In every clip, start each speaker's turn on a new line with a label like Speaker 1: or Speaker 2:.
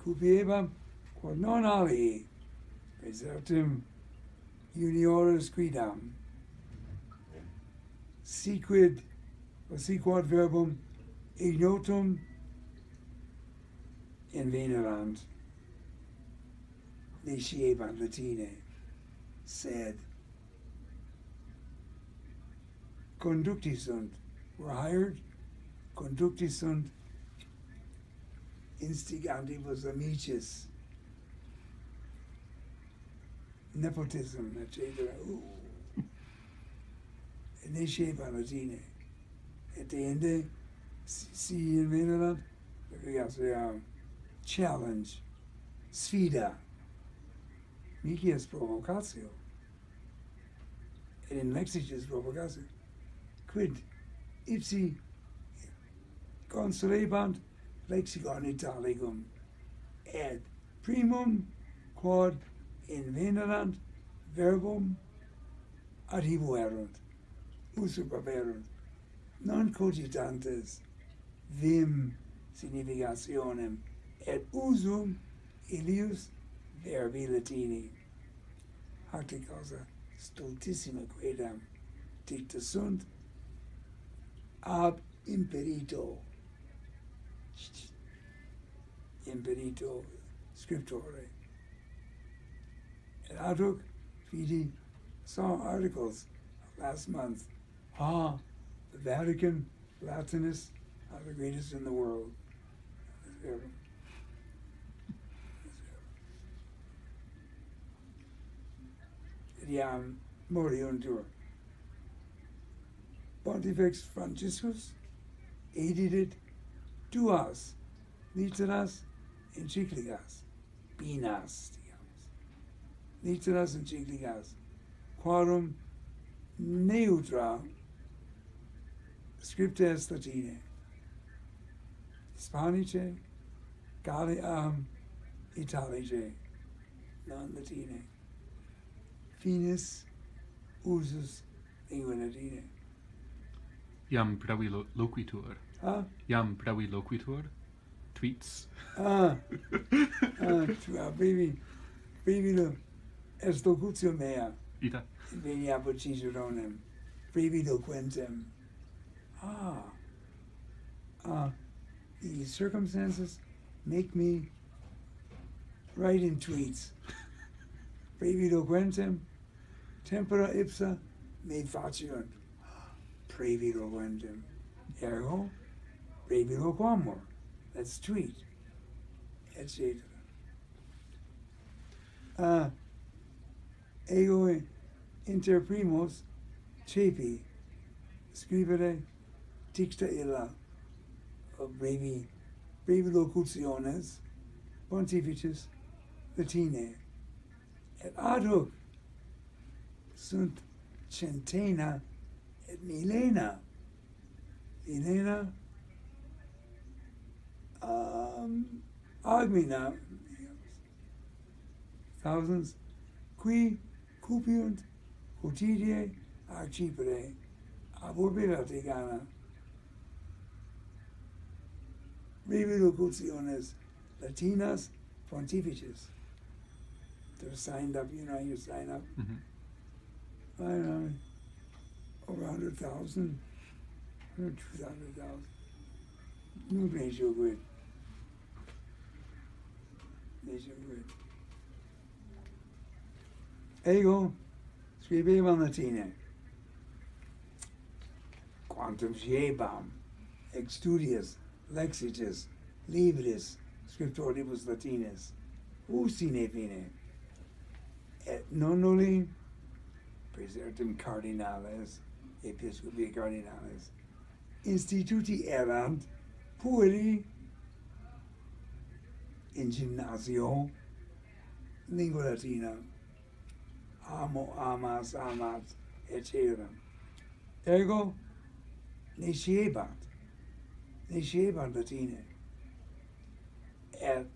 Speaker 1: Cupiebam, quod non alii, praesertim iuniores quidam, siquod verbum ignotum invenerant, nesciebant Latine, sed conducti sunt, were hired, conducti sunt instigantibus amicis, nepotism, etc. Nesciebant Latine, et ende si invenerant, challenge, sfida, mihi est provocatio, et in lexicis provocatio, quid ipsi consolebant lexicon italicum, et primum quod invenerant verbum adhibuerunt, usurpaverunt, non cogitantes vim significationem et usum illius verbi Latini. Hacte causa stultissima quidam dicta sunt ab imperito scriptore. And I took fidi saw articles last month. The Vatican Latinists are the greatest in the world. Iam moriuntur. Pontifex Franciscus edidit duas litteras encyclicas, binas, digamos, litteras encyclicas, quorum neutra scripta est Latine, Hispanice, Galliam, Italice, non Latine, finis usus lingua Latine.
Speaker 2: Iam brevi loquitur. Iam brevi loquitur. Tweets.
Speaker 1: Brevi est locutio mea.
Speaker 2: Ita.
Speaker 1: Venia apud Ciceronem. Brevi loquentem. The circumstances make me write in tweets. Brevi loquentem, tempora ipsa me faciunt. Brevi loquentem. Ergo, brevi loquamur. Let's tweet, etc. Ego inter primos cepi scrivere dicta illa brevi locutiones pontificis Latine, et ad hoc sunt centena et milena agmina thousands qui cupiunt quotidie accipere ab urbe Vaticana brevi locutiones Latinas pontificis. They're signed up, you sign up. I don't know, over 100,000, 200,000. Non ratio quid. Ego scribebam Latine. Quantum fiebam ex studiis lexicis libris scriptoribus Latinis sine fine et nonnuli praesertim cardinales episcopi cardinales instituti erant pueri in gymnasio lingua Latina amo, amas, amat, etc. Ergo nesciebant Latine et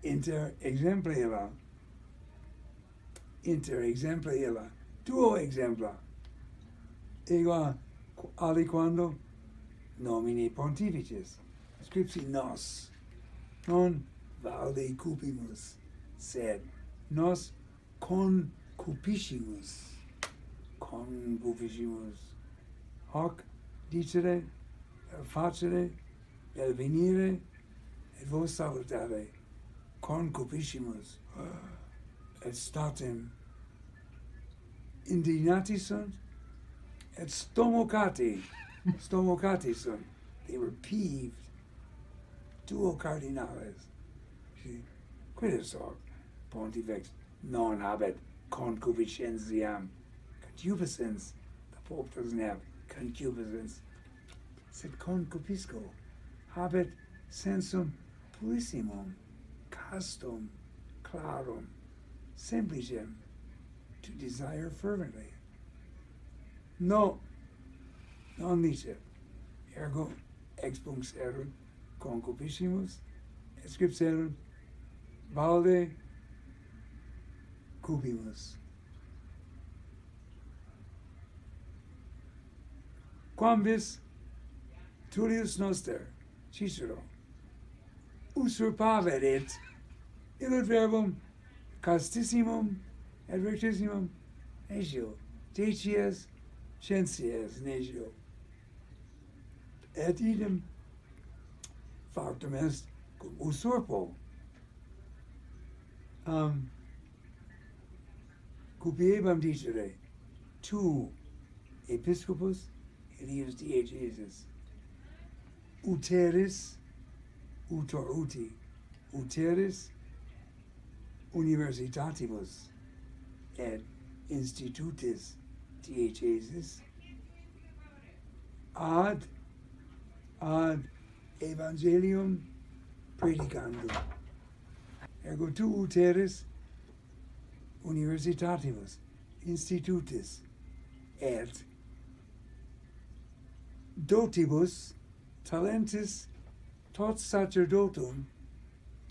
Speaker 1: inter exempla illa duo exempla ego aliquando nomine pontificis scripsi nos non valde cupimus, sed nos concupiscimus. Hoc dicere, facere, vel venire, et vos salutare, concupiscimus, et statim indignati sunt, et stomocati sunt. They were peeved. Duo cardinales. Quidus hoc pontifex non habet concupiscentiam. Concupiscence. The Pope doesn't have concupiscence. Sed concupisco habet sensum purissimum, castum, clarum, simplicem, to desire fervently. No, non licet. Ergo expunx erunt concupiscimus, et scripserunt valde cupimus. Quambis Tullius Noster, Cicero, usurpaverit illud verbum castissimum et rectissimum negio, decias scientias negio. Et idem factum est cum usurpo. Cupiebam dicere, tu episcopus, Elius diegesis, uteris, utor uti, uteris universitatibus, et institutis diegesis, ad evangelium predicandum. Ergo tu uteris universitatibus, institutis, et dotibus talentis tot sacerdotum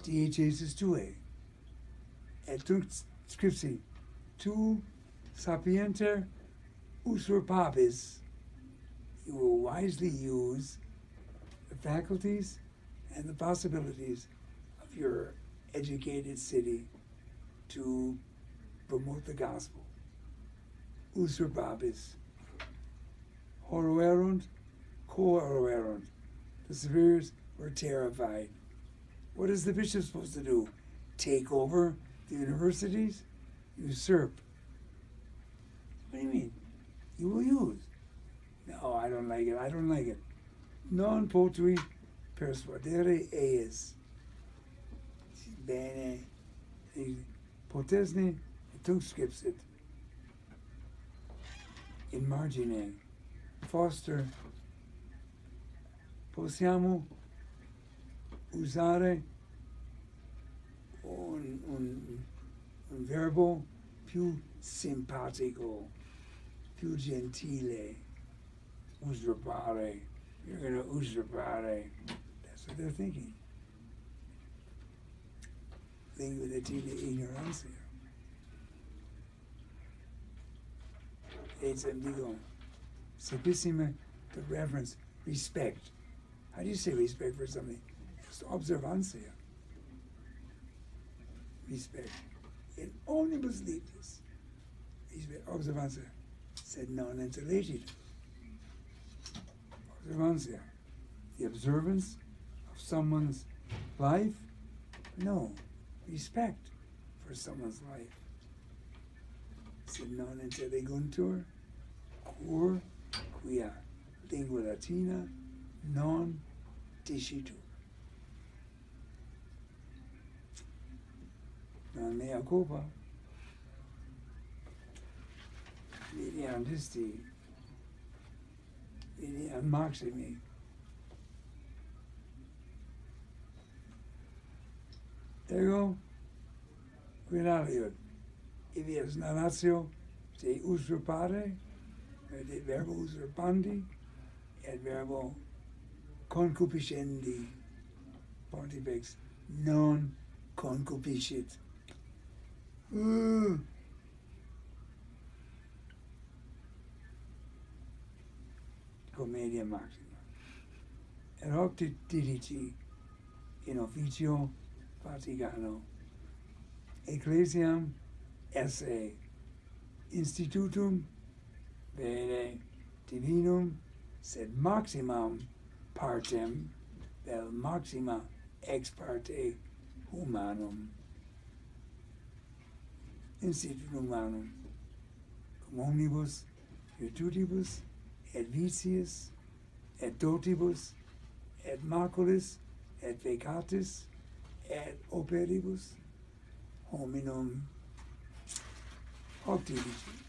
Speaker 1: diegesis tue, et tunc scripsi tu sapienter usurpabis. You will wisely use the faculties and the possibilities of your educated city to promote the gospel. Usurpabis. Horroerunt, cohorrerunt. The superiors were terrified. What is the bishop supposed to do? Take over the universities? Usurp. What do you mean? You will use. No, I don't like it. Non potui persuadere eis. Bene. Potesne tunc scripsit. In margine. Foster. Possiamo usare un verbo più simpatico, più gentile. Usurpare. You're going to usurpare. That's what they're thinking. Lingua latine ignorantia. Etsem digo, sapissime, the reverence, respect. How do you say respect for something? It's observancia. Respect. In omnibus litis. Observancia. Sed non intellegit. Observancia. The observance of someone's life? No. Respect for someone's life. Sed non intelleguntur, cur quia lingua latina non dicitur. Non mea culpa. Veniam disti. Veniam maximi. Ergo, quinaliud. Ivias narratio se usurpare, et verbo usurpandi, et verbo concupiscendi. Pontifex non concupiscit. Commedia maxima. Et hoc didici in officio Vaticano. Ecclesiam esse institutum vere divinum sed maximam partem vel maxima ex parte humanum. Institutum humanum cum omnibus virtutibus et vitiis et dotibus et maculis et peccatis et operibus hominum hoc divici.